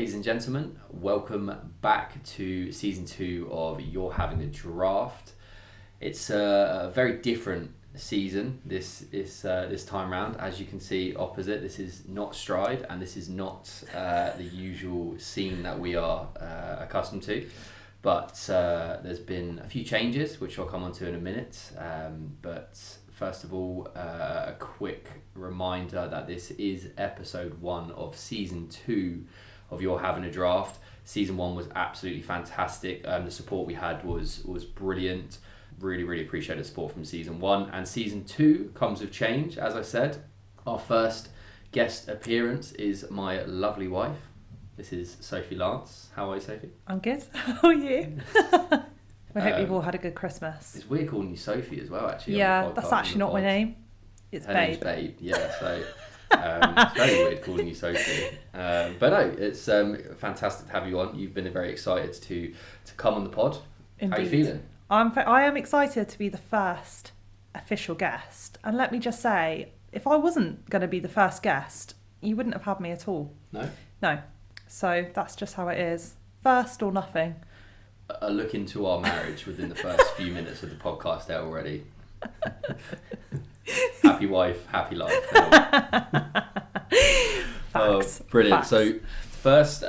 Ladies and gentlemen, welcome back to season 2 of You're Having a Draft. It's a very different season this time round. As you can see opposite, this is not Stride and this is not the usual scene that we are accustomed to. But there's been a few changes, which I'll come on to in a minute. But first of all, a quick reminder that this is episode 1 of season 2 of You're Having a Draft. Season 1 was absolutely fantastic. The support we had was brilliant. Really appreciate the support from season 1. And season 2 comes with change, as I said. Our first guest appearance is my lovely wife. This is Sophie Lance. How are you, Sophie? I'm good. How are you? I hope you've all had a good Christmas. It's weird calling you Sophie as well, actually. Yeah, that's actually not my name. It's Her Babe. name's Babe, yeah. So it's very weird calling you Sophie. But no, it's fantastic to have you on. You've been very excited to come on the pod. Indeed. How are you feeling? I am excited to be the first official guest. And let me just say, if I wasn't going to be the first guest, you wouldn't have had me at all. No? No. So that's just how it is. First or nothing. A look into our marriage within the first few minutes of the podcast there already. Happy wife, happy life. Facts. Brilliant. Facts. So first,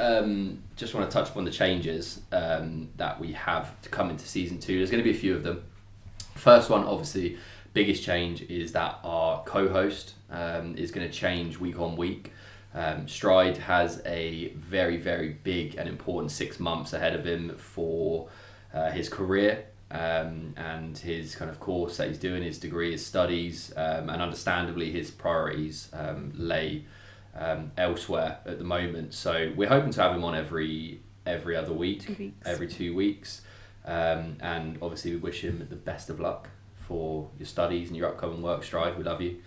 just want to touch upon the changes that we have to come into season 2. There's going to be a few of them. First one, obviously, biggest change is that our co-host is going to change week on week. Stride has a very big and important 6 months ahead of him for his career and his kind of course that he's doing, his degree, his studies, and understandably his priorities lay elsewhere at the moment. So we're hoping to have him on every other week, 2 weeks. every 2 weeks, and obviously we wish him the best of luck for your studies and your upcoming work, Stride. We love you.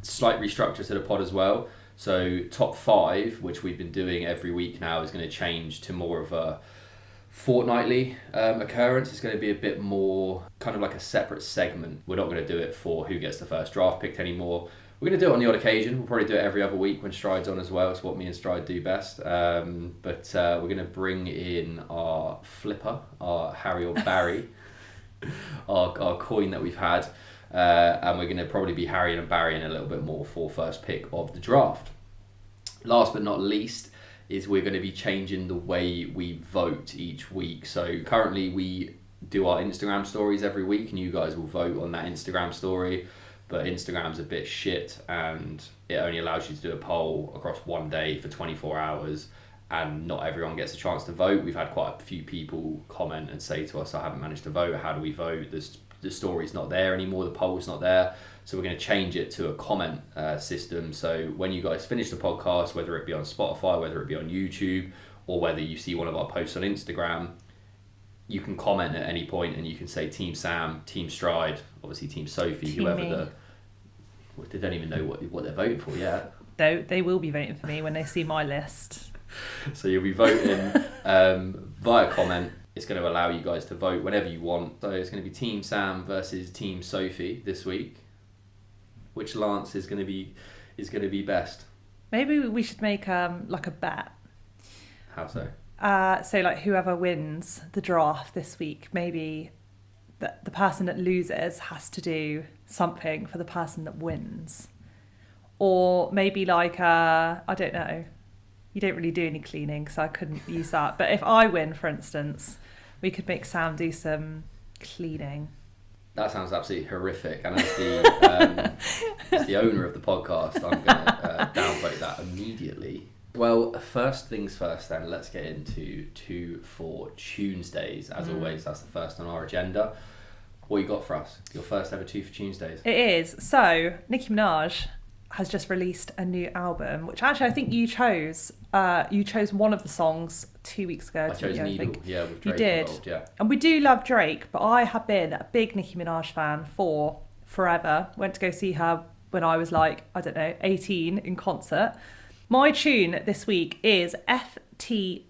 Slight restructure to the pod as well. So top 5, which we've been doing every week now, is going to change to more of a fortnightly occurrence. It's going to be a bit more kind of like a separate segment. We're not going to do it for who gets the first draft picked anymore. We're going to do it on the odd occasion. We'll probably do it every other week when Stride's on as well. It's what me and Stride do best. But we're going to bring in our flipper, our Harry or Barry, our coin that we've had. And we're going to probably be Harry and Barry in a little bit more for first pick of the draft. Last but not least is we're going to be changing the way we vote each week. So currently we do our Instagram stories every week and you guys will vote on that Instagram story. But Instagram's a bit shit and it only allows you to do a poll across one day for 24 hours and not everyone gets a chance to vote. We've had quite a few people comment and say to us, I haven't managed to vote. How do we vote? The story's not there anymore, the poll's not there. So we're going to change it to a comment system. So when you guys finish the podcast, whether it be on Spotify, whether it be on YouTube, or whether you see one of our posts on Instagram, you can comment at any point and you can say Team Sam, Team Stride, obviously Team Sophie, Team whoever me. They don't even know what they're voting for yet. They will be voting for me when they see my list. So you'll be voting via comment. It's going to allow you guys to vote whenever you want. So it's going to be Team Sam versus Team Sophie this week. Which Lance is going to be best? Maybe we should make like a bet. How so? So like whoever wins the draft this week, maybe the person that loses has to do something for the person that wins. Or maybe like, I don't know. You don't really do any cleaning, so I couldn't use that. But if I win, for instance, we could make Sam do some cleaning. That sounds absolutely horrific. And as the owner of the podcast, I'm going to downvote that immediately. Well, first things first then, let's get into 2 for Tuesdays. As always, that's the first on our agenda. What you got for us? Your first ever 2 for Tuesdays. It is. So, Nicki Minaj has just released a new album, which actually I think you chose. You chose one of the songs 2 weeks ago. I chose Needle, yeah, with Drake you did. involved, yeah. And we do love Drake, but I have been a big Nicki Minaj fan for forever. Went to go see her when I was like, I don't know, 18 in concert. My tune this week is FTCU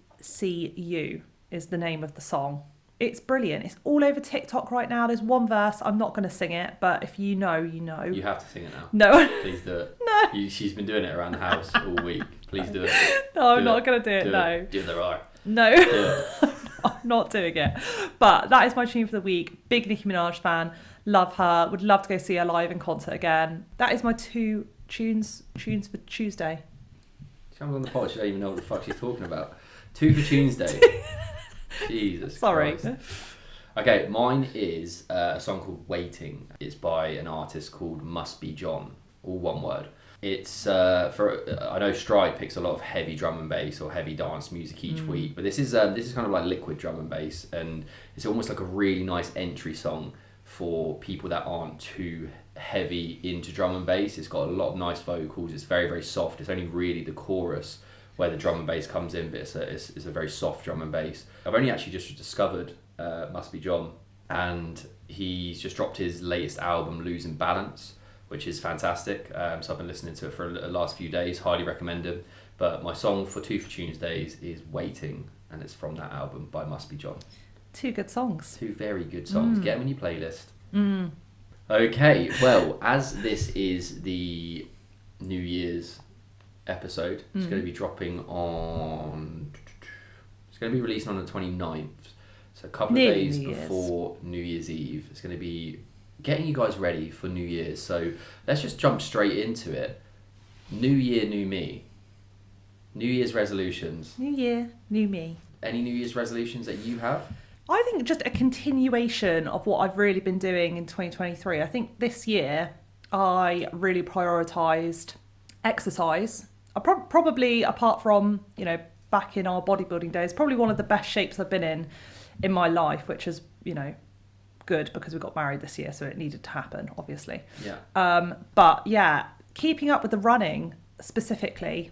is the name of the song. It's brilliant. It's all over TikTok right now. There's one verse. I'm not going to sing it, but if you know, you know. You have to sing it now. No. Please do it. No. She's been doing it around the house all week. Please do it. No, I'm not going to do it, no. Do the right. No, Yeah. I'm not doing it. But that is my tune for the week. Big Nicki Minaj fan. Love her. Would love to go see her live in concert again. That is my 2 tunes for Tuesday. She comes on the pod, she don't even know what the fuck she's talking about. 2 for Tuesday. Jesus Sorry. Christ. Okay, mine is a song called Waiting. It's by an artist called Must Be John, all one word. It's I know Stride picks a lot of heavy drum and bass or heavy dance music each week, but this is kind of like liquid drum and bass, and it's almost like a really nice entry song for people that aren't too heavy into drum and bass. It's got a lot of nice vocals. It's very, very soft. It's only really the chorus where the drum and bass comes in, but it's a very soft drum and bass. I've only actually just discovered Must Be John, and he's just dropped his latest album, Losing Balance, which is fantastic. So I've been listening to it for the last few days. Highly recommend it. But my song for 2 for Tuesdays is Waiting, and it's from that album by Must Be John. 2 good songs. 2 very good songs. Get them in your playlist. Okay, well, as this is the New Year's episode, it's going to be dropping on... It's going to be released on the 29th. So a couple of days before New Year's Eve. It's going to be getting you guys ready for New Year's. So let's just jump straight into it. New Year, new me. New Year's resolutions. New year, new me. Any New Year's resolutions that you have? I think just a continuation of what I've really been doing in 2023. I think this year I really prioritised exercise. I probably, apart from, back in our bodybuilding days, probably one of the best shapes I've been in my life, which is, good because we got married this year, so it needed to happen, obviously. Yeah. But yeah, keeping up with the running specifically,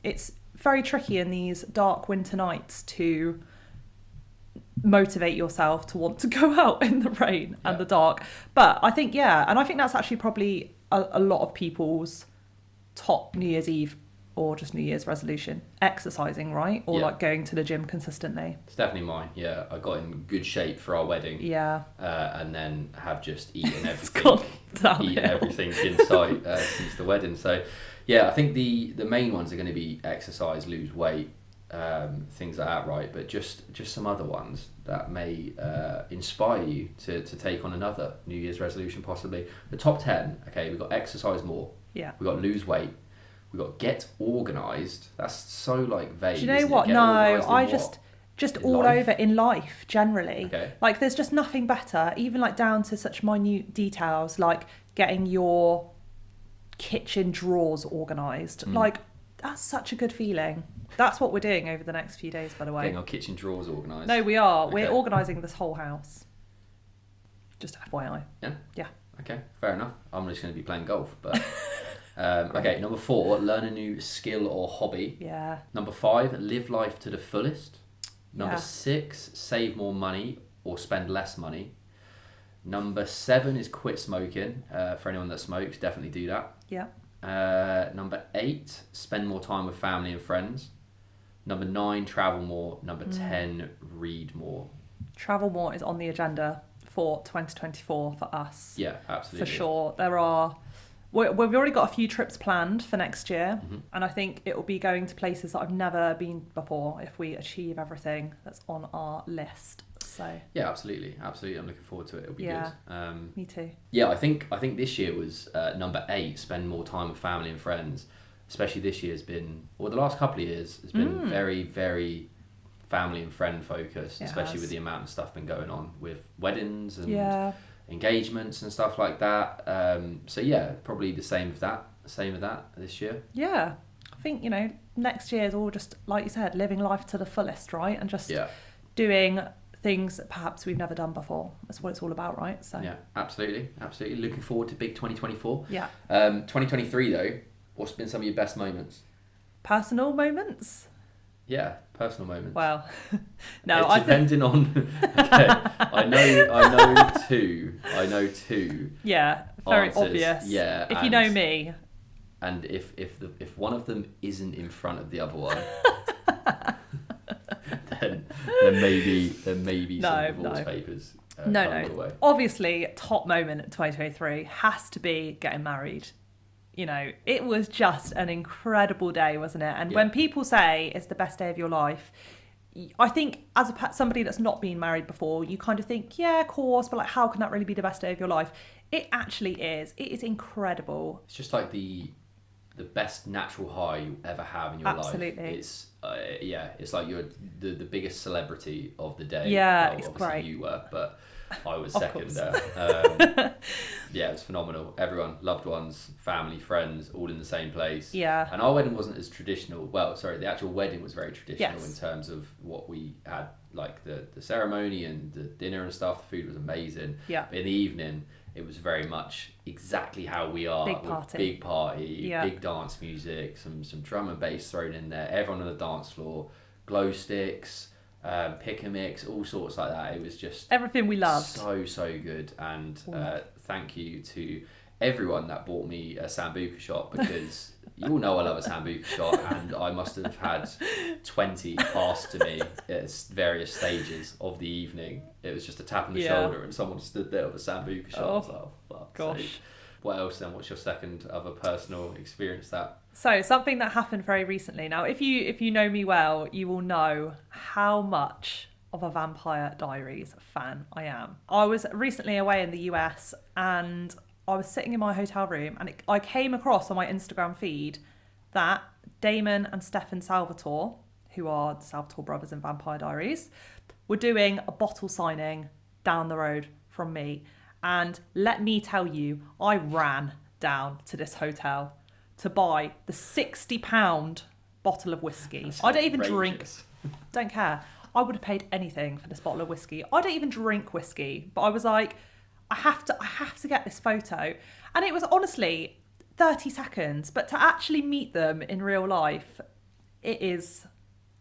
it's very tricky in these dark winter nights to motivate yourself to want to go out in the rain and the dark. But I think, and I think that's actually probably a lot of people's top New Year's Eve or just New Year's resolution, exercising, right? Or like going to the gym consistently. It's definitely mine. Yeah, I got in good shape for our wedding. Yeah. And then have just eaten everything in sight since the wedding. So yeah, I think the main ones are going to be exercise, lose weight, things like that, right? But just some other ones that may inspire you to take on another New Year's resolution, possibly. The top 10, okay, we've got exercise more. Yeah. We've got lose weight. We've got get organised. That's so like vague. Do you know what? No, I just all over in life generally. Okay. Like there's just nothing better, even like down to such minute details like getting your kitchen drawers organised. Like that's such a good feeling. That's what we're doing over the next few days, by the way. Getting our kitchen drawers organised. No, we are. Okay. We're organising this whole house. Just FYI. Yeah? Yeah. Okay, fair enough. I'm just going to be playing golf, but... okay, number 4, learn a new skill or hobby. Yeah. Number 5, live life to the fullest. Number Yeah. 6, save more money or spend less money. Number 7 is quit smoking. For anyone that smokes, definitely do that. Yeah. Number 8, spend more time with family and friends. Number 9, travel more. Number 10, read more. Travel more is on the agenda for 2024 for us. Yeah, absolutely. For sure. We've already got a few trips planned for next year, and I think it will be going to places that I've never been before if we achieve everything that's on our list. So yeah, absolutely. I'm looking forward to it. It'll be good. Me too. Yeah, I think this year was number 8. Spend more time with family and friends. Especially this year has been, or the last couple of years has been very, very family and friend focused. Especially with the amount of stuff been going on with weddings and engagements and stuff like that. So yeah, probably the same with that this year. Yeah, I think next year is all just like you said, living life to the fullest, right? And just doing things that perhaps we've never done before. That's what it's all about, right? So yeah, absolutely. Looking forward to big 2024. Yeah. 2023 though, what's been some of your best moments? Personal moments. Yeah, personal moments. Well, no, it's depending on. Okay, I know two. Yeah, very answers. Obvious. Yeah, if you know me. And if one of them isn't in front of the other one, then maybe some divorce papers. No. Obviously, top moment in 2023 has to be getting married. You know, it was just an incredible day, wasn't it? And Yeah. when people say it's the best day of your life, I think as somebody that's not been married before, you kind of think, yeah, of course, but like, how can that really be the best day of your life? It actually is. It is incredible. It's just like the best natural high you ever have in your life. Absolutely. It's it's like you're the biggest celebrity of the day. Yeah, well, it's obviously great. you were, but I was Of second course. there. Yeah, it's phenomenal. Everyone, loved ones, family, friends, all in the same place. Yeah. And our wedding wasn't as traditional. Well, sorry, the actual wedding was very traditional Yes. in terms of what we had, like the ceremony and the dinner and stuff. The food was amazing. Yeah. But in the evening, it was very much exactly how we are. Big with party. Big party, Yeah. big dance music, some drum and bass thrown in there, everyone on the dance floor, glow sticks, pick and mix, all sorts like that. It was just Everything we loved. so good. And thank you to everyone that bought me a Sambuca shot, because you all know I love a Sambuca shot, and I must have had 20 passed to me at various stages of the evening. It was just a tap on the shoulder and someone stood there with a Sambuca shot. I was like, oh, fuck. Gosh. What else then? What's your second other personal experience that? So something that happened very recently. Now, if you know me well, you will know how much of a Vampire Diaries fan I am. I was recently away in the US and I was sitting in my hotel room and I came across on my Instagram feed that Damon and Stefan Salvatore, who are the Salvatore brothers in Vampire Diaries, were doing a bottle signing down the road from me. And let me tell you, I ran down to this hotel to buy the £60 bottle of whiskey. That's I don't even drink, outrageous. don't care. I would have paid anything for this bottle of whiskey. I don't even drink whiskey, but I was like, I have to get this photo. And it was honestly 30 seconds, but to actually meet them in real life, it is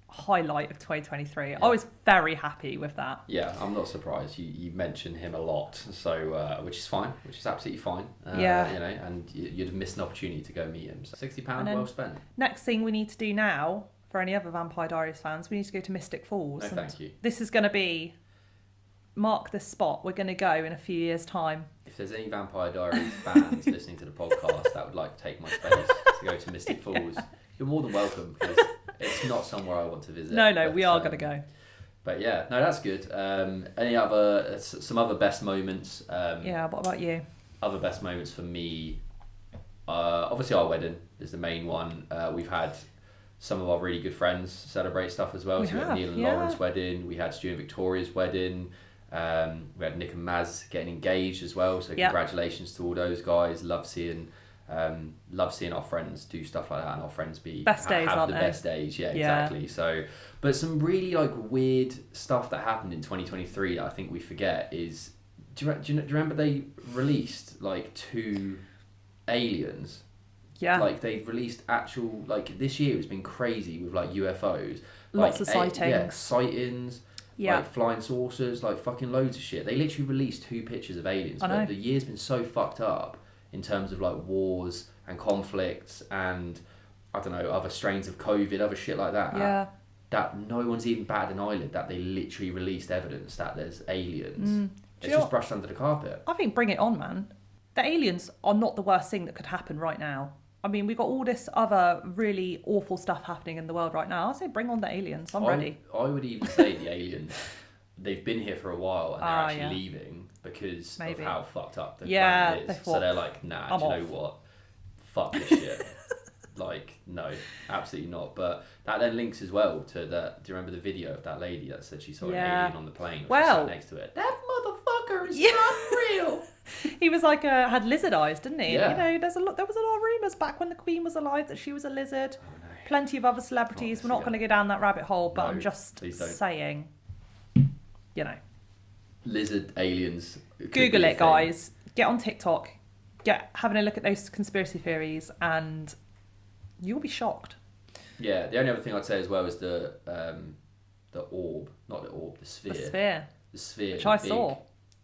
highlight of 2023. Yeah. I was very happy with that. Yeah, I'm not surprised. You mention him a lot, so which is fine, which is absolutely fine. Yeah. You know, and you'd have missed an opportunity to go meet him. So £60 And then well spent. Next thing we need to do now, for any other Vampire Diaries fans, we need to go to Mystic Falls. No, And thank you. This is going to be, mark this spot, we're going to go in a few years' time. If there's any Vampire Diaries fans listening to the podcast that would like to take my space to go to Mystic Falls, you're more than welcome, because it's not somewhere I want to visit. No, but, we are going to go. But yeah, no, that's good. Any other, some other best moments? Yeah, what about you? Other best moments for me, obviously our wedding is the main one. We've had some of our really good friends celebrate stuff as well. We had Neil and Lauren's wedding, we had Stu and Victoria's wedding, we had Nick and Maz getting engaged as well, so congratulations to all those guys. Love seeing our friends do stuff like that, and our friends best days, have aren't the they? best days. Yeah, exactly. So, but some really like weird stuff that happened in 2023 that I think we forget is, do you remember they released like 2 aliens? Yeah. Like they've released actual, like this year has been crazy with like UFOs. Lots like, of sightings. Yeah, sightings. Yeah. Like flying saucers, like fucking loads of shit. They literally released 2 pictures of aliens. I know. But the year's been so fucked up in terms of like wars and conflicts and I don't know, other strains of COVID, other shit like that. Yeah. That no one's even batted an eyelid that they literally released evidence that there's aliens. Do It's you just brushed under the carpet. I think bring it on, man. The aliens are not the worst thing that could happen right now. I mean, we've got all this other really awful stuff happening in the world right now. I say bring on the aliens. I'm ready. I would even say the aliens, they've been here for a while and they're actually yeah. leaving because Maybe. of how fucked up the Yeah, planet they is. thought, So they're like, nah, do you know what? Fuck this shit. Like, no, absolutely not. But that then links as well to that. Do you remember the video of that lady that said she saw an alien on the plane? Or she sat next to it. That motherfucker is not real. He was like had lizard eyes, didn't he? Yeah. You know, there was a lot of rumours back when the Queen was alive that she was a lizard. Oh, no. Plenty of other celebrities. We're not going to go down that rabbit hole, but No, I'm just please don't. saying, you know. Lizard aliens. Google it, guys. Get on TikTok. Get having a look at those conspiracy theories and you'll be shocked. Yeah, the only other thing I'd say as well is the orb, not the orb, the sphere. The sphere. Which I saw.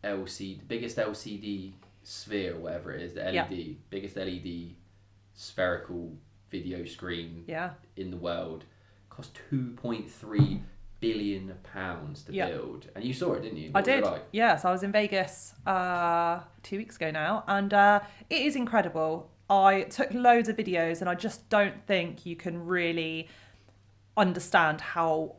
LCD, the biggest LCD sphere or whatever it is, the LED, biggest LED spherical video screen in the world, cost £2.3 billion to build. And you saw it, didn't you? I did. Yes, I was in Vegas 2 weeks ago now, and it is incredible. I took loads of videos, and I just don't think you can really understand how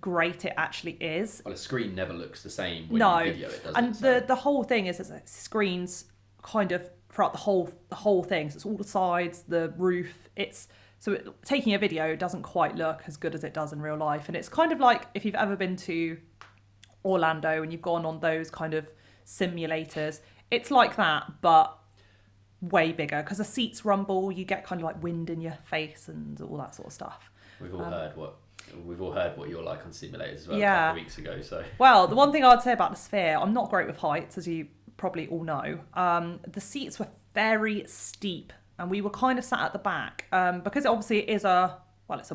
great it actually is. Well, a screen never looks the same when No, you video it, does and it? the whole thing is that screens kind of throughout the whole thing. So it's all the sides, the roof. Taking a video doesn't quite look as good as it does in real life, and it's kind of like if you've ever been to Orlando and you've gone on those kind of simulators. It's like that, but way bigger because the seats rumble. You get kind of like wind in your face and all that sort of stuff. We've all heard what you're like on simulators as well. Yeah. A couple of weeks ago. So well, the one thing I'd say about the Sphere, I'm not great with heights, as you probably all know. The seats were very steep, and we were kind of sat at the back because obviously it's a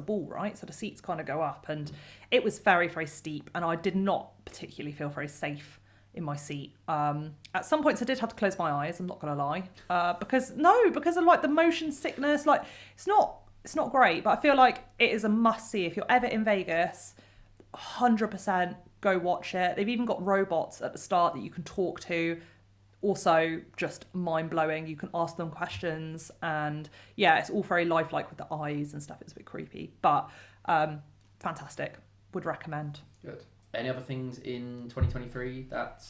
ball, right? So the seats kind of go up, and it was very, very steep, and I did not particularly feel very safe in my seat. At some points I did have to close my eyes, I'm not gonna lie, because of like the motion sickness. Like it's not great, but I feel like it is a must see if you're ever in Vegas. 100% go watch it. They've even got robots at the start that you can talk to. Also just mind-blowing. You can ask them questions, and yeah, it's all very lifelike with the eyes and stuff. It's a bit creepy, but fantastic. Would recommend. Good. Any other things in 2023 that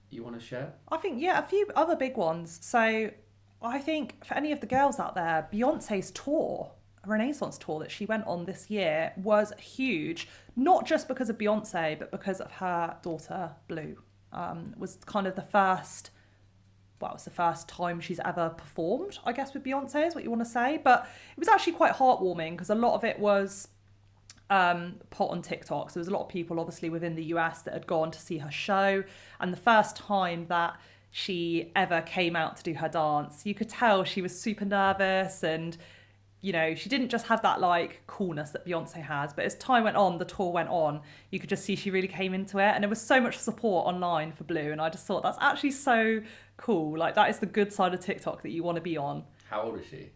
you want to share? I think, yeah, a few other big ones. So I think for any of the girls out there, Beyonce's tour, Renaissance tour that she went on this year was huge. Not just because of Beyonce, but because of her daughter, Blue. Was kind of the first time she's ever performed, I guess, with Beyonce is what you want to say. But it was actually quite heartwarming because a lot of it was put on TikTok. So there was a lot of people obviously within the US that had gone to see her show, and the first time that she ever came out to do her dance, you could tell she was super nervous, and you know, she didn't just have that like coolness that Beyonce has, but as time went on, the tour went on, you could just see she really came into it, and there was so much support online for Blue, and I just thought that's actually so cool. Like that is the good side of TikTok that you want to be on. How old is she?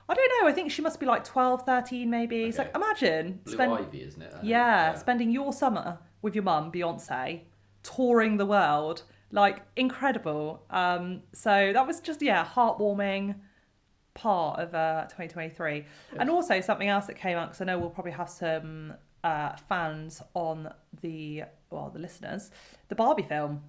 I don't know. I think she must be like 12, 13 maybe. Okay. It's like, imagine. Blue Ivy, isn't it? Yeah, spending your summer with your mum, Beyonce, touring the world. Like, incredible. So that was just, heartwarming part of 2023. Yes. And also something else that came out, because I know we'll probably have some fans on the listeners, the Barbie film.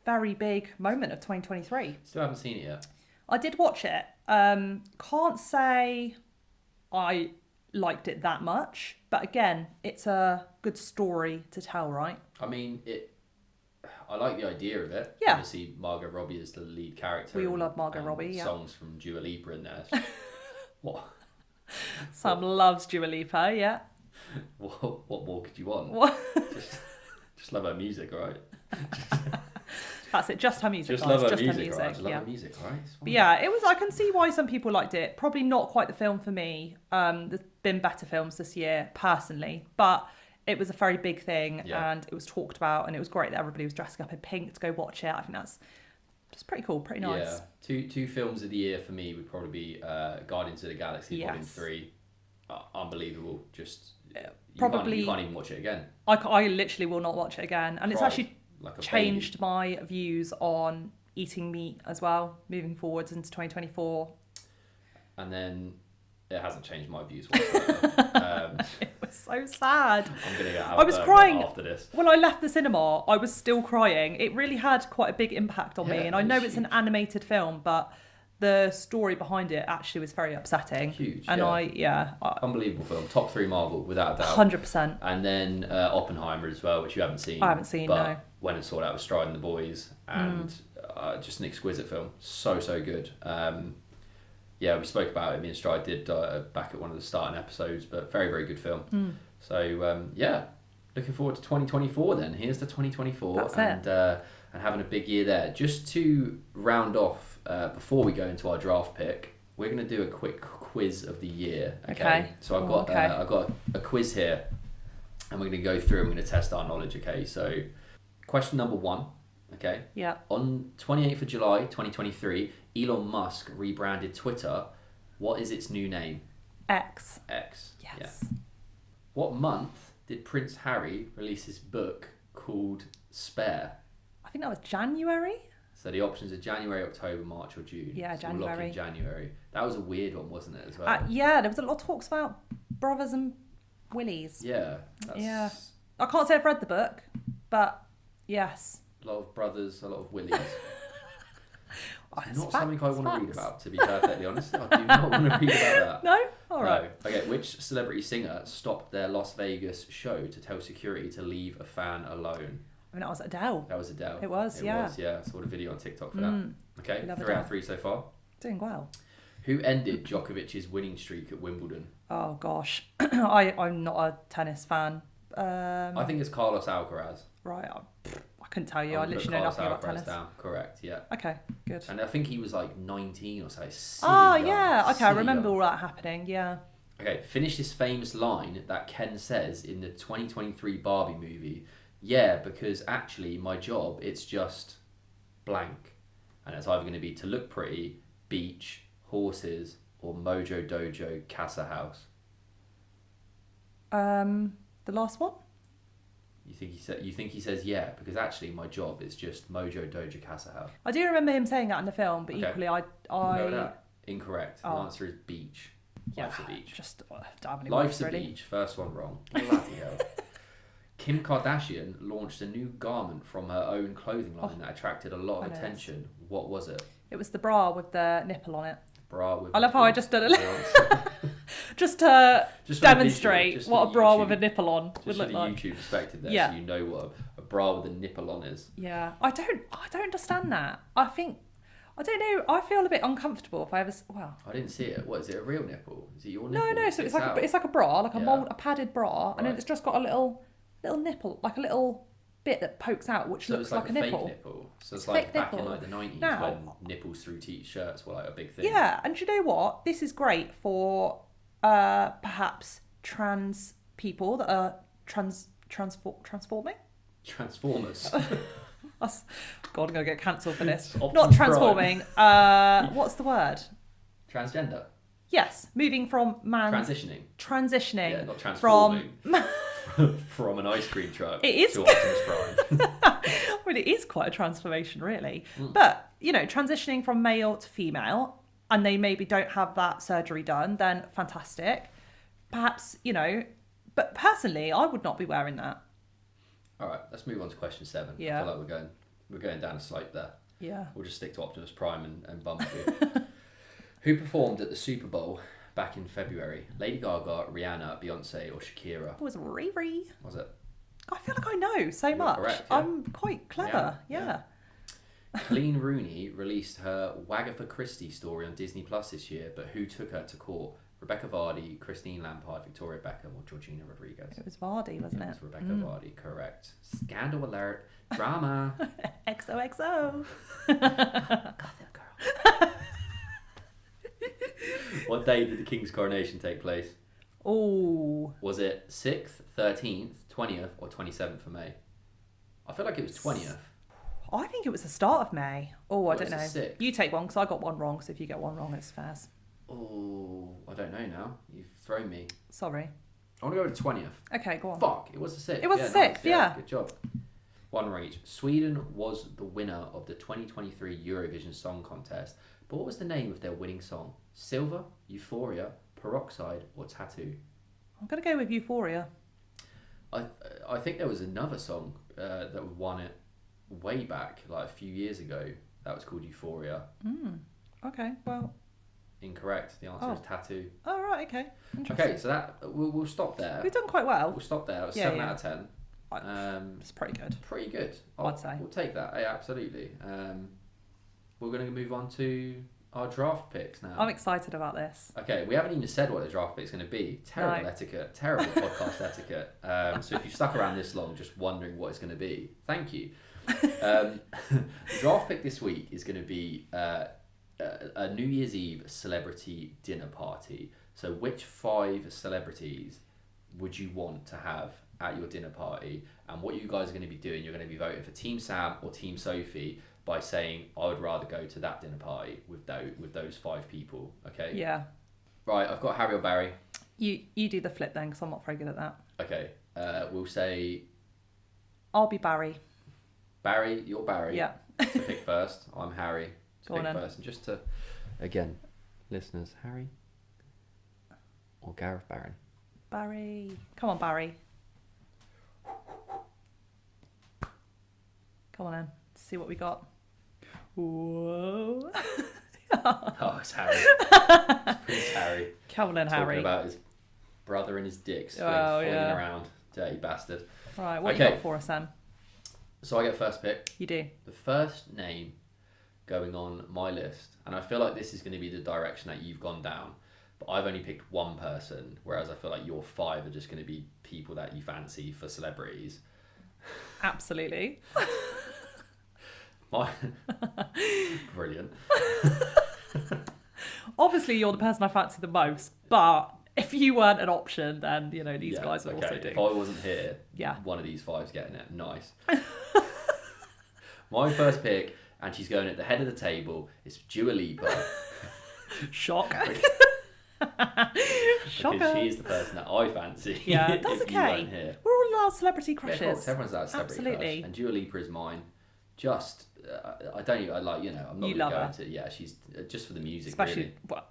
Very big moment of 2023. Still haven't seen it yet. I did watch it. Can't say I liked it that much, but again, it's a good story to tell, right? I mean, I like the idea of it. Yeah. Obviously, Margot Robbie is the lead character. We all love Margot Robbie, yeah. Songs from Dua Lipa in there. What? Sam loves Dua Lipa, yeah. What more could you want? What? Just love her music, all right? That's it, just her music. Just love her music, right? Just love her music, right? But yeah, it was. I can see why some people liked it. Probably not quite the film for me. There's been better films this year, personally, but it was a very big thing, and it was talked about, and it was great that everybody was dressing up in pink to go watch it. I think that's just pretty cool, pretty nice. Yeah, two films of the year for me would probably be Guardians of the Galaxy Volume 3. Unbelievable. Just probably you can't even watch it again. I literally will not watch it again, and it's actually like changed my views on eating meat as well, moving forwards into 2024. And then it hasn't changed my views whatsoever. It was so sad. I'm gonna get out. I was crying after this. When I left the cinema, I was still crying. It really had quite a big impact on me, and I know it's an animated film, but the story behind it actually was very upsetting. Huge. And unbelievable film. Top 3 Marvel, without a doubt. 100%. And then Oppenheimer as well, which you haven't seen. I haven't seen, no. Went and saw that with Stride and the boys, and just an exquisite film. So good. We spoke about it. Me and Stride did back at one of the starting episodes, but very, very good film. So looking forward to 2024 then. Here's the 2024. That's it. And having a big year there. Just to round off, before we go into our draft pick, we're going to do a quick quiz of the year. Okay. So I've got a quiz here, and we're going to go through and we're going to test our knowledge. Okay. So question number 1. Okay. Yeah. On 28th of July 2023, Elon Musk rebranded Twitter. What is its new name? X. Yes. Yeah. What month did Prince Harry release his book called Spare? I think that was January. So the options are January, October, March, or June. Yeah, so we'll lock in January. January. That was a weird one, wasn't it, as well? Yeah, there was a lot of talks about brothers and willies. Yeah. Yeah. I can't say I've read the book, but yes. A lot of brothers, a lot of willies. It's not facts, something I want to read facts. about, to be perfectly honest. I do not want to read about that. No? All right. No. Okay, which celebrity singer stopped their Las Vegas show to tell security to leave a fan alone? I mean, that was Adele. That was Adele. It was, yeah. I saw the video on TikTok for that. Okay, love 3 Adele. out of 3 so far. Doing well. Who ended Djokovic's winning streak at Wimbledon? Oh, gosh. I'm not a tennis fan. I think it's Carlos Alcaraz. Right. I couldn't tell you. I I'm gonna literally know put nothing about Carlos Alcaraz tennis. down. Correct, yeah. Okay, good. And I think he was like 19 or so. Oh, Silly yeah. young, Okay, I silly remember young. all that happening. Yeah. Okay, finish this famous line that Ken says in the 2023 Barbie movie. Yeah, because actually my job, it's just blank. And it's either going to be to look pretty, beach, horses, or Mojo Dojo Casa House. The last one? You think he says yeah, because actually my job is just Mojo Dojo Casa House. I do remember him saying that in the film, but Okay. equally We'll go with that. Incorrect. The Oh. answer is beach. Yeah, Life's a beach. just don't have any Life's words, a really. beach. First one wrong. Bloody hell. Kim Kardashian launched a new garment from her own clothing line that attracted a lot of I know attention. What was it? It was the bra with the nipple on it. Bra with. I love how I just did it. Just to Just for the demonstrate visual, just what for a bra YouTube. with a nipple on Just would for look the like. YouTube perspective there, Yeah. so you know what a bra with a nipple on is. Yeah, I don't understand that. I don't know. I feel a bit uncomfortable if I ever. Well, I didn't see it. What is it? A real nipple? Is it your no, nipple? no. that So it's sticks like out? it's like a bra, like Yeah. a padded bra, and then Right. it's just got a little nipple, like a little bit that pokes out, which So looks it's like a a nipple. fake nipple. So it's It's a like fake back in nipple. like the 90s Now- when nipples through t-shirts were like a big thing. Yeah, and do you know what? This is great for perhaps trans people that are transforming. Transformers. Us. God, I'm gonna get cancelled for this. Optimus Not transforming. What's the word? Transgender. Yes, moving from man. Transitioning. Yeah, not from. transforming. From an ice cream truck It is- to Optimus Prime. Well, it is quite a transformation, really. But transitioning from male to female, and they maybe don't have that surgery done, then fantastic. Perhaps but personally, I would not be wearing that. All right, let's move on to question 7. Yeah. I feel like we're going down a slope there. Yeah. We'll just stick to Optimus Prime and Bumblebee. Who performed at the Super Bowl back in February? Lady Gaga, Rihanna, Beyonce, or Shakira? It was Riri. Was it? I feel like I know so You're much. correct, yeah. I'm quite clever. Yeah. Colleen Rooney released her Wagatha Christie story on Disney Plus this year, but who took her to court? Rebecca Vardy, Christine Lampard, Victoria Beckham, or Georgina Rodriguez? It was Vardy, wasn't It it? was Rebecca Vardy, correct. Scandal alert, drama. XOXO. Gossip Girl. What day did the King's coronation take place? Oh. Was it 6th, 13th, 20th, or 27th of May? I feel like it was 20th. I think it was the start of May. Oh, I Or don't is it know. sixth? You take one because I got one wrong. So if you get one wrong, it's fair. Oh, I don't know now. You've thrown me. Sorry. I want to go with 20th. Okay, go on. Fuck, it was the 6th. It was yeah, the 6th, nice. yeah. Good job. One wrong each. Sweden was the winner of the 2023 Eurovision Song Contest, but what was the name of their winning song? Silver, Euphoria, Peroxide, or Tattoo? I'm going to go with Euphoria. I think there was another song that won it way back, like a few years ago, that was called Euphoria. Okay, well. Incorrect. The answer is Tattoo. Oh, right, okay. Interesting. Okay, so that we'll stop there. We've done quite well. We'll stop there. It was Yeah, 7 yeah. out of 10. It's pretty good. Pretty good. I'd say. We'll take that. Yeah, absolutely. We're going to move on to our draft picks now. I'm excited about this. Okay, we haven't even said what the draft pick's going to be. Terrible No. etiquette. Terrible podcast etiquette. So if you stuck around this long just wondering what it's going to be, thank you. The draft pick this week is going to be a New Year's Eve celebrity dinner party. So which 5 celebrities would you want to have at your dinner party? And what you guys are going to be doing, you're going to be voting for Team Sam or Team Sophie by saying, I would rather go to that dinner party with those 5 people. Okay? Yeah. Right, I've got Harry or Barry. You do the flip then, because I'm not very good at that. Okay, we'll say... I'll be Barry. Barry, you're Barry. Yeah. To pick first. I'm Harry. To Go pick on then. first. And just to, again, listeners, Harry or Gareth Barron? Barry. Come on, Barry. Come on then. Let's see what we got. Whoa. Oh, it's Harry. It's Prince Harry. Come on then, Talking Harry. about his brother and his dicks Oh, yeah. around. Dirty bastard. Right, what Okay. you got for us, Sam? So I get first pick. You do. The first name going on my list, and I feel like this is going to be the direction that you've gone down, but I've only picked one person, whereas I feel like your 5 are just going to be people that you fancy for celebrities. Absolutely. Brilliant. Obviously, you're the person I fancy the most, but if you weren't an option, then, these guys are also If doing. I wasn't here, Yeah. one of these 5's getting it. Nice. My first pick, and she's going at the head of the table, is Dua Lipa. Shock. Because Shocker. she is the person that I fancy. Yeah, that's if you weren't here. okay. We're all allowed celebrity Yeah, crushes. of course, everyone's allowed celebrity Absolutely. crush. And Dua Lipa is mine. Just, I'm not You going love to go her. into, yeah, she's just for the music, Especially really. well,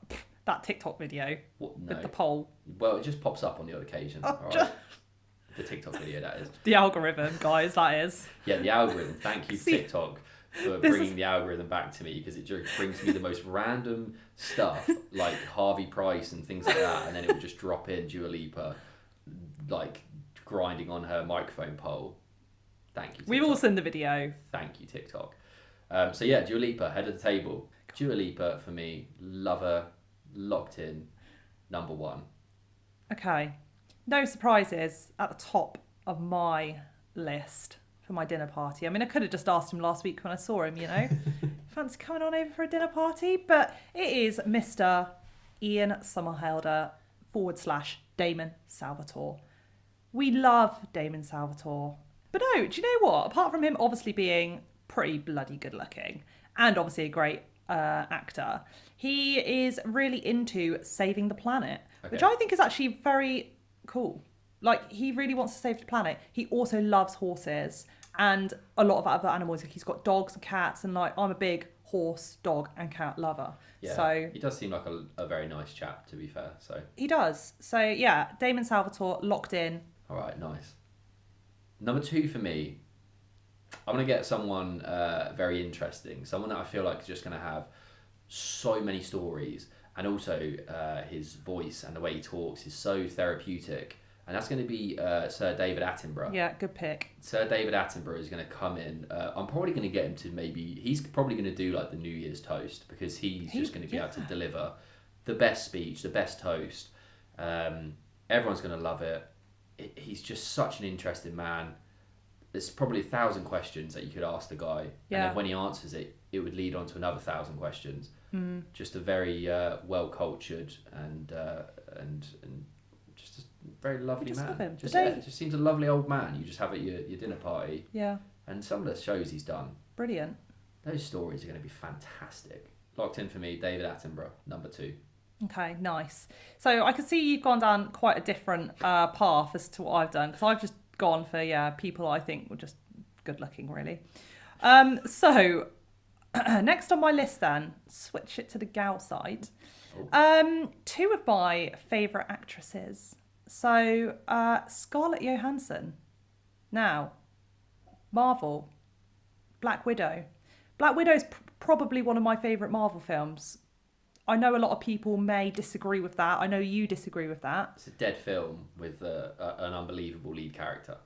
that TikTok video No. with the poll. Well, it just pops up on the odd occasion. Oh, all right? The TikTok video, that is. The algorithm, guys, that is. Yeah, the algorithm. Thank you, See, TikTok, for this bringing is- the algorithm back to me, because it just brings me the most random stuff, like Harvey Price and things like that, and then it would just drop in Dua Lipa, like, grinding on her microphone pole. Thank you, TikTok. We've all seen the video. Thank you, TikTok. So yeah, Dua Lipa, head of the table. Dua Lipa, for me, lover, locked in, number 1. Okay. No surprises at the top of my list for my dinner party. I mean, I could have just asked him last week when I saw him, fancy coming on over for a dinner party? But it is Mr. Ian Somerhalder / Damon Salvatore. We love Damon Salvatore. But no, do you know what? Apart from him obviously being pretty bloody good looking and obviously a great actor, he is really into saving the planet, which I think is actually very cool. Like, he really wants to save the planet. He also loves horses and a lot of other animals. Like, he's got dogs and cats, and like, I'm a big horse, dog and cat lover. Yeah, so he does seem like a very nice chap, to be fair. So he does. So yeah, Damon Salvatore locked in. all right, nice. Number 2 for me, I'm going to get someone very interesting. Someone that I feel like is just going to have so many stories. And also his voice and the way he talks is so therapeutic. And that's going to be Sir David Attenborough. Yeah, good pick. Sir David Attenborough is going to come in. I'm probably going to get him to he's probably going to do like the New Year's toast, because he's just going to be able to deliver the best speech, the best toast. Everyone's going to love it. He's just such an interesting man. There's probably 1,000 questions that you could ask the guy. Yeah. And then when he answers it, it would lead on to another 1,000 questions. Just a very well-cultured and just a very lovely just man. love him. Just seems a lovely old man you just have at your dinner party. Yeah, And some of the shows he's done, brilliant. those stories are going to be fantastic. Locked in for me, David Attenborough, number 2. Okay, nice. So I can see you've gone down quite a different path as to what I've done, because I've just gone for people I think were just good looking, really. So next on my list, then, switch it to the gal side. 2 of my favourite actresses. So Scarlett Johansson. Now, Marvel, Black Widow. Black Widow is probably one of my favourite Marvel films. I know a lot of people may disagree with that. I know you disagree with that. It's a dead film with an unbelievable lead character.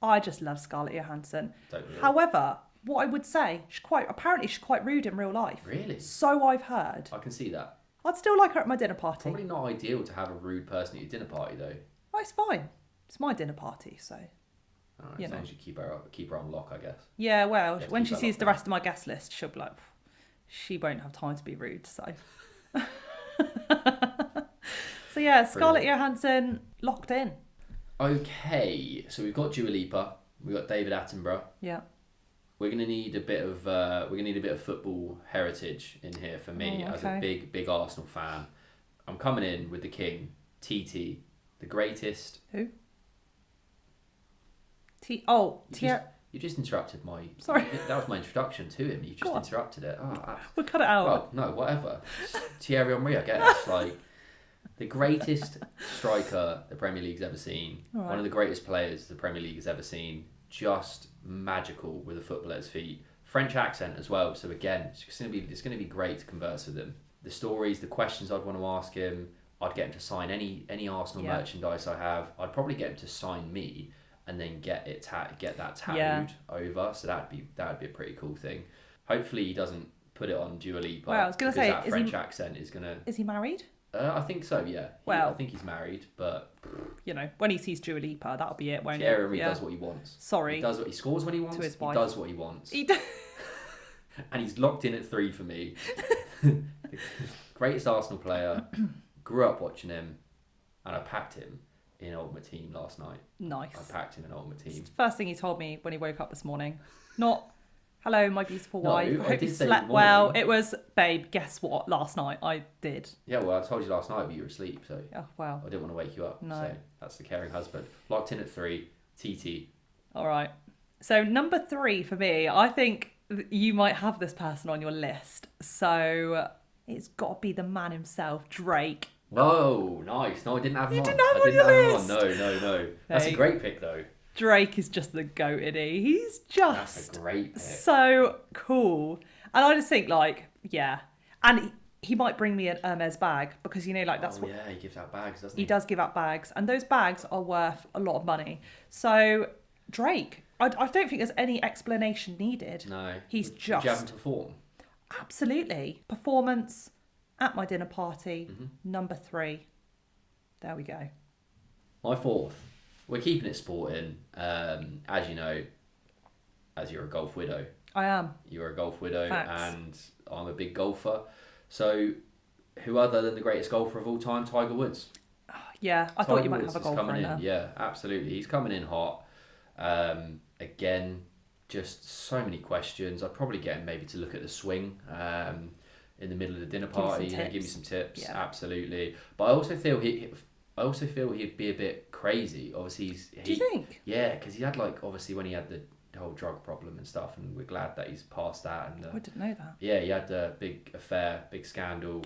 I just love Scarlett Johansson. Totally. However, what I would say, she's quite rude in real life. Really? So I've heard. I can see that. I'd still like her at my dinner party. Probably not ideal to have a rude person at your dinner party, though. Oh, it's fine. It's my dinner party, so. All right, You as long know. as you keep her on lock, I guess. Yeah, well, You have to when keep she that sees locked the down. rest of my guest list, she'll be like, she won't have time to be rude, so. So yeah, Scarlett Johansson locked in. Okay, so we've got Dua Lipa, we've got David Attenborough. Yeah. We're gonna need a bit of football heritage in here for me as a big Arsenal fan. I'm coming in with the king, TT, the greatest. Who? You just interrupted my... Sorry. That was my introduction to him. You just interrupted it. We'll cut it out. Well, no, whatever. Thierry Henry, I guess. Like, the greatest striker the Premier League's ever seen. Right. One of the greatest players the Premier League has ever seen. Just magical with a football at his feet. French accent as well. So again, it's going to be great to converse with him. The stories, the questions I'd want to ask him. I'd get him to sign any Arsenal merchandise I have. I'd probably get him to sign me, and then get that tattooed over. So that'd be a pretty cool thing. Hopefully he doesn't put it on Dua Lipa. Well, I was going to say, that French accent is gonna. Is he married? I think so. Yeah. I think he's married, but you know, when he sees Dua Lipa, that'll be it. Won't Thierry does what he wants. Sorry. He scores when he wants. To his wife. He does what he wants. And he's locked in at 3 for me. Greatest Arsenal player. Grew up watching him, and I packed him in Ultimate Team last night. Nice. I packed him in Ultimate Team. It's the first thing he told me when he woke up this morning. Not, hello, my beautiful wife. I hope you did say slept good well. morning. It was, babe, guess what? Last night I did. Yeah, well, I told you last night, but you were asleep, so Oh, well. I didn't want to wake you up. No. So that's the caring husband. Locked in at 3, TT. All right. So number 3 for me, I think you might have this person on your list. So it's got to be the man himself, Drake. Whoa, nice. No, I didn't have him on. Didn't have him on your list? No. That's a great pick, though. Drake is just the goat, isn't he? He's just That's a great pick. so cool. And I just think, like, yeah. And he might bring me an Hermes bag because, you know, like, that's what... yeah, he gives out bags, doesn't he? He does give out bags. And those bags are worth a lot of money. So, Drake, I don't think there's any explanation needed. No. He's Would you have him just... perform? Absolutely. Performance at my dinner party, Mm-hmm. number 3. There we go. My 4th. We're keeping it sporting. As you know, as you're a golf widow. I am. You're a golf widow. Facts. And I'm a big golfer. So, who other than the greatest golfer of all time? Tiger Woods. Yeah, I thought you might have a golfer coming in there. Yeah, absolutely. He's coming in hot. Again, just so many questions. I'd probably get him maybe to look at the swing in the middle of the dinner party. Give me some tips. Yeah. Absolutely. But I also feel he'd be a bit crazy. Obviously, Do you think? Yeah, because he had obviously when he had the whole drug problem and stuff, and we're glad that he's past that. And I didn't know that. yeah, he had a big affair, big scandal,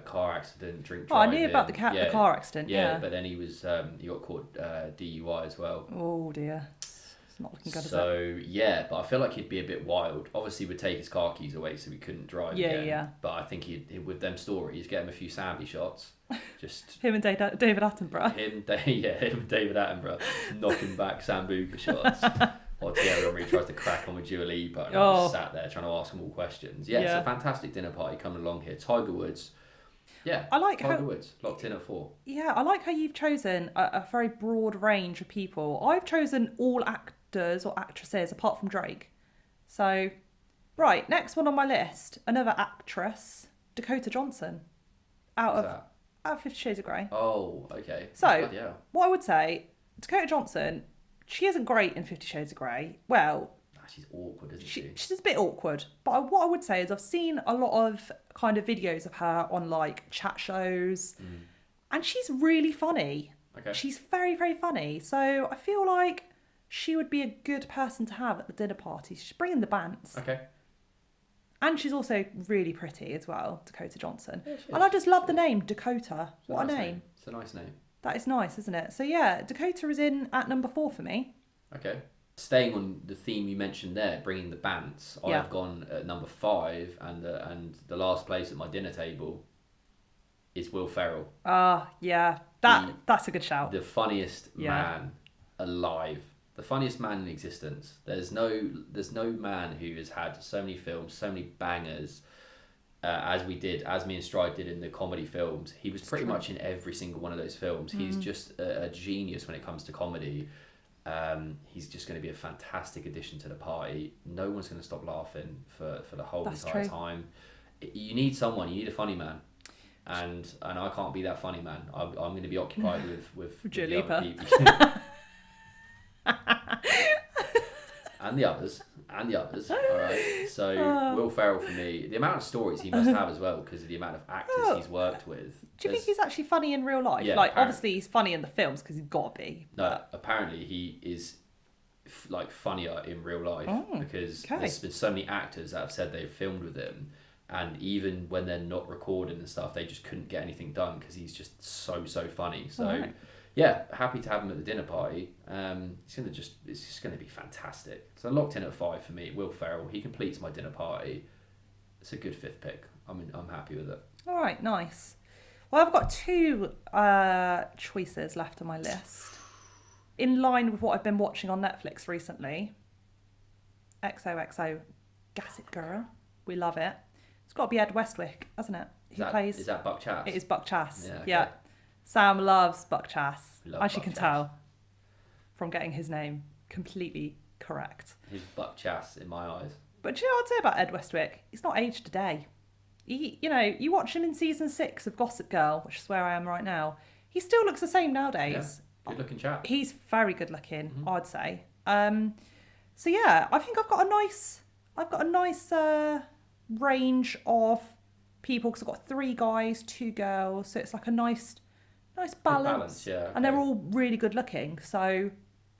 car accident, drink Oh, I driving. knew about the car accident. Yeah, but then he got caught DUI as well. Oh dear, it's not looking good. Is it? So yeah, but I feel like he'd be a bit wild. Obviously, we'd take his car keys away so he couldn't drive again. Yeah. But I think he'd with them stories, get him a few Sandy shots. Just him and David Attenborough. him and David Attenborough knocking back Sambuca shots. Or Thierry Henry tries to crack on with Dua Lipa, and I just sat there trying to ask him all questions. Yeah, it's a fantastic dinner party coming along here. Tiger Woods. Yeah, I like Tiger Woods locked in at 4. Yeah, I like how you've chosen a very broad range of people. I've chosen all actors or actresses apart from Drake. So, right, next one on my list, another actress, Dakota Johnson, out of 50 Shades of Grey. Oh, okay. So, what I would say, Dakota Johnson, she isn't great in 50 Shades of Grey. Well, she's awkward, isn't she? She's a bit awkward. But what I would say is I've seen a lot of kind of videos of her on like chat shows, and she's really funny. Okay. She's very, very funny. So I feel like she would be a good person to have at the dinner party. She's bringing the bands. Okay. And she's also really pretty as well, Dakota Johnson. Yeah, and I just love the name, Dakota. What a name. It's a nice name. That is nice, isn't it? So yeah, Dakota is in at number 4 for me. Okay. Staying on the theme you mentioned there, bringing the bants, I've gone at number 5, and the last place at my dinner table is Will Ferrell. Yeah. That's a good shout. The funniest man alive. The funniest man in existence. There's no man who has had so many films, so many bangers, as me and Stride did in the comedy films. He was pretty much in every single one of those films. He's just a genius when it comes to comedy. He's just going to be a fantastic addition to the party. No one's going to stop laughing for the whole entire time. You need someone. You need a funny man. And I can't be that funny man. I'm going to be occupied with Dua the Lipa. other people. And the others. All right. So Will Ferrell for me. The amount of stories he must have as well because of the amount of actors he's worked with. Do you think he's actually funny in real life? Yeah, like, obviously he's funny in the films because he's got to be. No, apparently he is like funnier in real life because okay. there's been so many actors that have said they've filmed with him, and even when they're not recording and stuff, they just couldn't get anything done because he's just so funny. So Right. yeah, happy to have him at the dinner party. It's just gonna be fantastic. So locked in at 5 for me. Will Ferrell, he completes my dinner party. It's a good 5th pick. I'm happy with it. All right, nice. Well, I've got 2 choices left on my list. In line with what I've been watching on Netflix recently. XOXO Gossip Girl. We love it. It's got to be Ed Westwick, hasn't it? Is that Buck Chass? It is Buck Chass. Yeah, okay. Yeah. Sam loves Buck Chass. Love As you Buck can Chass. tell from getting his name completely correct. He's Buck Chass in my eyes. But do you know what I'd say about Ed Westwick? He's not aged a day. You watch him in season 6 of Gossip Girl, which is where I am right now. He still looks the same nowadays. Yeah, good looking chap. He's very good looking, I'd say. So yeah, I think I've got a nice range of people because I've got 3 guys, 2 girls, so it's like a nice balance. Yeah, okay. And they're all really good looking. So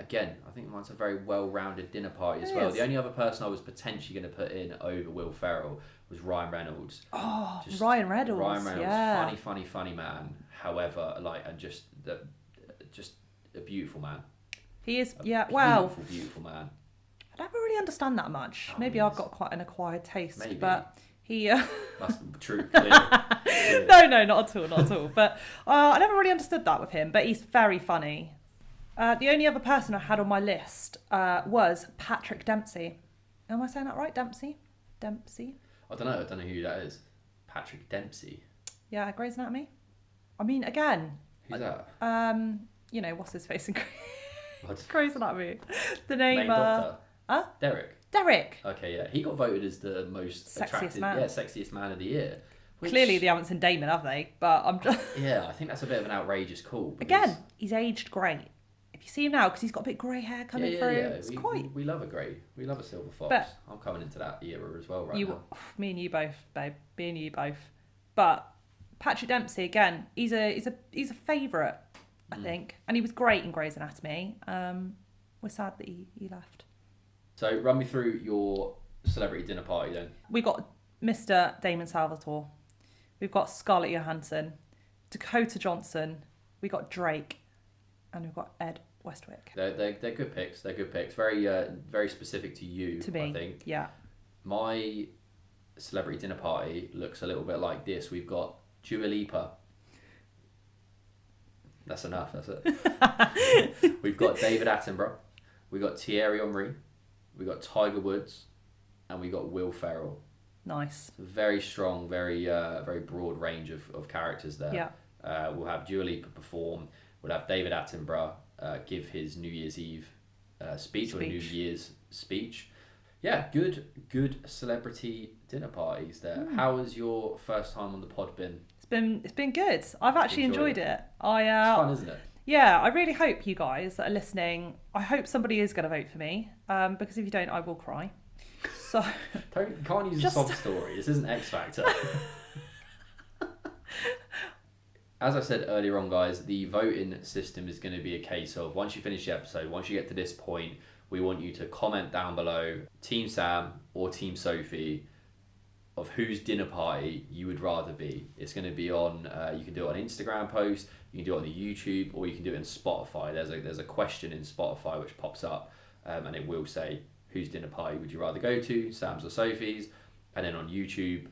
again, I think mine's a very well-rounded dinner party as It well. is. The only other person I was potentially going to put in over Will Ferrell was Ryan Reynolds. Oh, Ryan Reynolds. Ryan Reynolds, Yeah. funny man. However, and just a beautiful man. He is. Yeah. Well, Beautiful man. I never really understand that much. Oh, Maybe yes. I've got quite an acquired taste, Maybe. but he. Must be true. Clearly. No, not at all. But I never really understood that with him. But he's very funny. The only other person I had on my list was Patrick Dempsey. Am I saying that right? Dempsey. I don't know who that is. Patrick Dempsey. Yeah, Grey's Anatomy. I mean, again. Who's that? What's his face in What? Grey's Anatomy? The name. Main doctor. Huh? Derek. Okay, yeah. He got voted as the most Sexiest attractive, man. Sexiest man of the year. Which, Clearly, they haven't seen Damon, have they? But I'm just. Yeah, I think that's a bit of an outrageous call. Because, Again, he's aged great. If you see him now, because he's got a bit grey hair coming through, it's we love a grey. We love a silver fox. But- I'm coming into that era as well now. Me and you both, babe. Me and you both. But Patrick Dempsey, again, he's a favourite, I think, and he was great in Grey's Anatomy. We're sad that he left. So run me through your celebrity dinner party then. We got Mr. Damon Salvatore. We've got Scarlett Johansson, Dakota Johnson. We got Drake, and we've got Ed Westwick. They're good picks. They're good picks. Very specific to you. To me, I think. yeah. My celebrity dinner party looks a little bit like this. We've got Dua Lipa. That's enough. That's it. We've got David Attenborough. We got Thierry Henry. We got Tiger Woods, and we got Will Ferrell. Nice. It's a very strong, very broad range of characters there. Yeah. We'll have Dua Lipa perform. We'll have David Attenborough give his New Year's Eve speech or New Year's speech. Yeah, good celebrity dinner parties there. How has your first time on the pod been? It's been good. I've actually enjoyed it. It's fun, isn't it? Yeah, I really hope you guys that are listening, I hope somebody is going to vote for me, because if you don't, I will cry. So Can't use a sob story. This isn't X Factor. As I said earlier on, guys, the voting system is going to be a case of once you finish the episode, once you get to this point, we want you to comment down below, Team Sam or Team Sophie, of whose dinner party you would rather be. It's going to be on, you can do it on Instagram post, you can do it on the YouTube, or you can do it in Spotify. There's a question in Spotify which pops up, and it will say, whose dinner party would you rather go to, Sam's or Sophie's? And then on YouTube,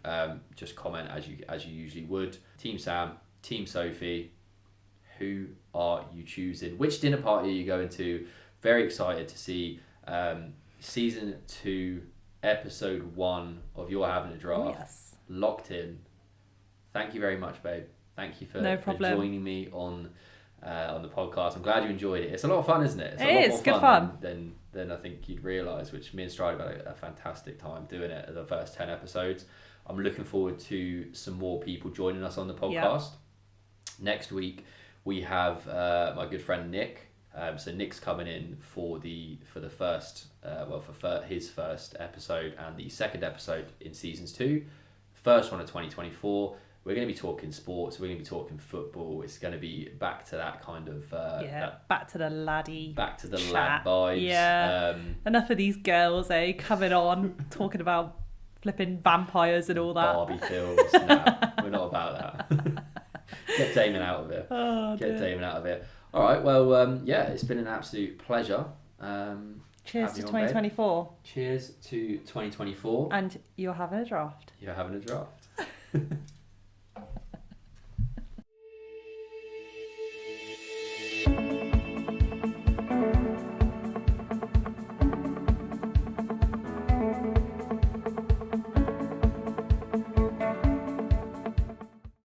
just comment as you usually would. Team Sam, Team Sophie, who are you choosing? Which dinner party are you going to? Very excited to see season 2, episode 1 of You're Havin a Draft locked in. Thank you very much, babe. Thank you for joining me on the podcast. I'm glad you enjoyed it. It's a lot of fun, isn't it? It's a lot more good fun than I think you'd realise, which me and Stride had a fantastic time doing it the first 10 episodes. I'm looking forward to some more people joining us on the podcast. Yeah. Next week we have my good friend Nick. So Nick's coming in for his first episode and the second episode in seasons 2. First one of 2024. we're going to be talking sports. We're going to be talking football. It's going to be back to that kind of back to the laddie, back to the chat. lad vibes. Yeah, enough of these girls, coming on talking about flipping vampires and all that. Barbie films. No, we're not about that. Get Damon out of it. Damon out of it. All right. Well, it's been an absolute pleasure. Cheers to 2024. Cheers to 2024. And you're having a draft. You're having a draft.